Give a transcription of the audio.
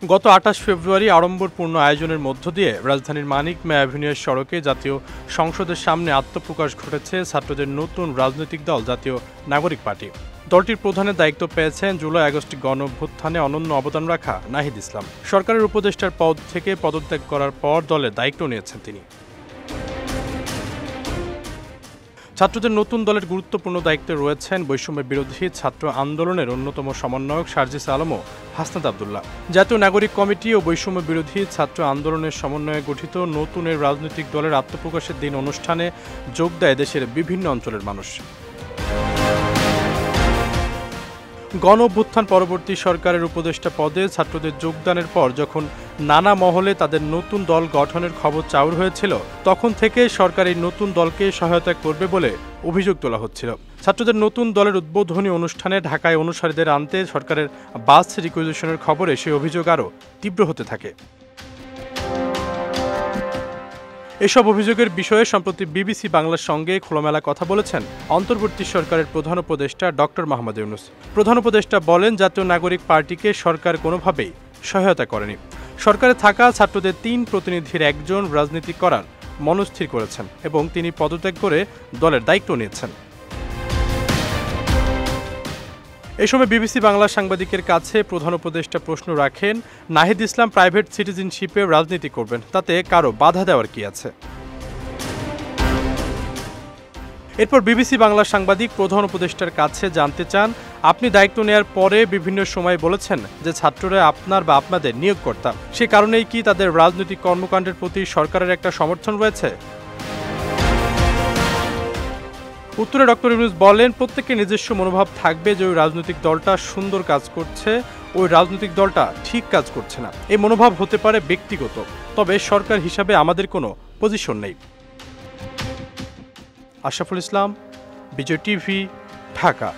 গত ২৮ ফেব্রুয়ারি আড়ম্বরপূর্ণ আয়োজনের মধ্য দিয়ে রাজধানীর মানিক মেয়া অ্যাভিনিউয়ের সড়কে জাতীয় সংসদের সামনে আত্মপ্রকাশ ঘটেছে ছাত্রদের নতুন রাজনৈতিক দল জাতীয় নাগরিক পার্টি। দলটির প্রধানের দায়িত্ব পেয়েছেন জুলাই আগস্ট গণঅভ্যুত্থানে অনন্য অবদান রাখা নাহিদ ইসলাম। সরকারের উপদেষ্টার পদ থেকে পদত্যাগ করার পর দলের দায়িত্ব নিয়েছেন তিনি। ছাত্রদের নতুন দলের গুরুত্বপূর্ণ দায়িত্বে রয়েছেন বৈষম্য বিরোধী ছাত্র আন্দোলনের অন্যতম সমন্বয়ক সার্জিস আলম ও হাসনাত আবদুল্লাহ। জাতীয় নাগরিক কমিটি ও বৈষম্য বিরোধী ছাত্র আন্দোলনের সমন্বয়ে গঠিত নতুন এই রাজনৈতিক দলের আত্মপ্রকাশের দিন অনুষ্ঠানে যোগ দেয় দেশের বিভিন্ন অঞ্চলের মানুষ। গণঅভ্যুত্থান পরবর্তী সরকারের উপদেষ্টা পদে ছাত্রদের যোগদানের পর যখন নানা মহলে তাদের নতুন দল গঠনের খবর চাউর হয়েছিল, তখন থেকে সরকার এই নতুন দলকে সহায়তা করবে বলে অভিযোগ তোলা হচ্ছিল। ছাত্রদের নতুন দলের উদ্বোধনী অনুষ্ঠানে ঢাকায় অনুসারীদের আনতে সরকারের বাস রিকুইজিশনের খবরে সেই অভিযোগ আরও তীব্র হতে থাকে। এসব অভিযোগের বিষয়ে সম্প্রতি বিবিসি বাংলার সঙ্গে খোলামেলা কথা বলেছেন অন্তর্বর্তী সরকারের প্রধান উপদেষ্টা ডক্টর মোহাম্মদ ইউনূস। প্রধান উপদেষ্টা বলেন, জাতীয় নাগরিক পার্টিকে সরকার কোনোভাবেই সহায়তা করেনি। সরকারে থাকা ছাত্রদের ৩ প্রতিনিধির একজন রাজনীতি করার মনস্থির করেছেন এবং তিনি পদত্যাগ করে দলের দায়িত্ব নিয়েছেন। এ সময় বিবিসি বাংলার সাংবাদিকের কাছে প্রধান উপদেষ্টা প্রশ্ন রাখেন, নাহিদ ইসলাম প্রাইভেট সিটিজেনশিপে রাজনীতি করবেন, তাতে কারো বাধা দেওয়ার কি আছে? এরপর বিবিসি বাংলার সাংবাদিক প্রধান উপদেষ্টার কাছে জানতে চান, আপনি দায়িত্ব নেয়ার পরে বিভিন্ন সময় বলেছেন যে ছাত্ররা আপনার বা আপনাদের নিয়োগকর্তা, সে কারণেই কি তাদের রাজনৈতিক কর্মকাণ্ডের প্রতি সরকারের একটা সমর্থন রয়েছে? উত্তরে ডক্টর ইউনূস বলেন, প্রত্যেকের নিজস্ব মনোভাব থাকবে যে ওই রাজনৈতিক দলটা সুন্দর কাজ করছে, ওই রাজনৈতিক দলটা ঠিক কাজ করছে না। এই মনোভাব হতে পারে ব্যক্তিগত, তবে সরকার হিসাবে আমাদের কোনো পজিশন নেই। আশরাফুল ইসলাম, বিজয় টিভি, ঢাকা।